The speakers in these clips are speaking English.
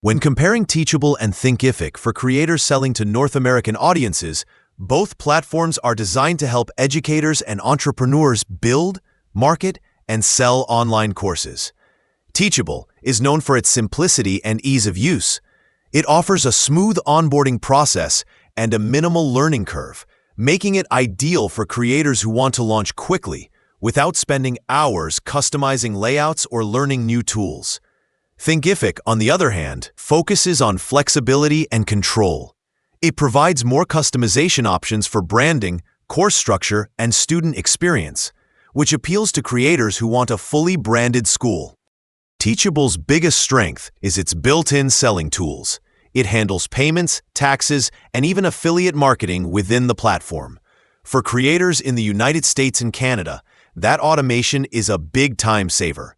When comparing Teachable and Thinkific for creators selling to North American audiences, both platforms are designed to help educators and entrepreneurs build, market, and sell online courses. Teachable is known for its simplicity and ease of use. It offers a smooth onboarding process and a minimal learning curve, making it ideal for creators who want to launch quickly without spending hours customizing layouts or learning new tools. Thinkific, on the other hand, focuses on flexibility and control. It provides more customization options for branding, course structure, and student experience, which appeals to creators who want a fully branded school. Teachable's biggest strength is its built-in selling tools. It handles payments, taxes, and even affiliate marketing within the platform. For creators in the United States and Canada, that automation is a big time saver.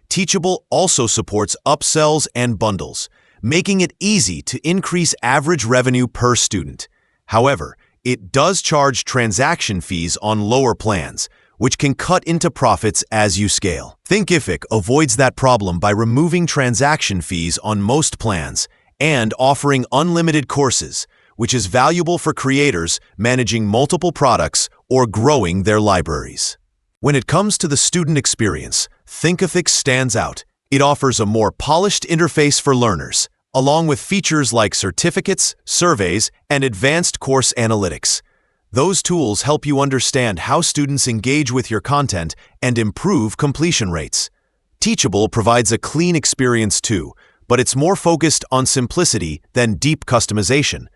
Teachable also supports upsells and bundles, making it easy to increase average revenue per student. However, it does charge transaction fees on lower plans, which can cut into profits as you scale. Thinkific avoids that problem by removing transaction fees on most plans and offering unlimited courses, which is valuable for creators managing multiple products or growing their libraries. When it comes to the student experience, Thinkific stands out. It offers a more polished interface for learners, along with features like certificates, surveys, and advanced course analytics. Those tools help you understand how students engage with your content and improve completion rates. Teachable provides a clean experience too, but it's more focused on simplicity than deep customization.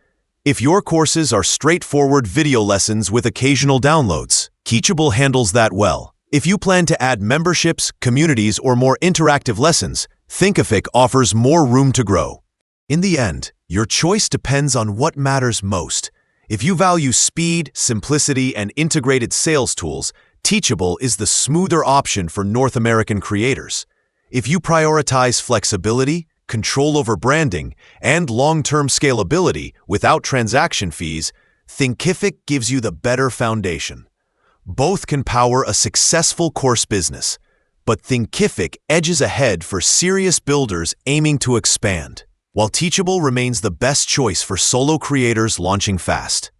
If your courses are straightforward video lessons with occasional downloads, Teachable handles that well. If you plan to add memberships, communities, or more interactive lessons, Thinkific offers more room to grow. In the end, your choice depends on what matters most. If you value speed, simplicity, and integrated sales tools, Teachable is the smoother option for North American creators. If you prioritize flexibility, control over branding, and long-term scalability without transaction fees, Thinkific gives you the better foundation. Both can power a successful course business, but Thinkific edges ahead for serious builders aiming to expand, while Teachable remains the best choice for solo creators launching fast.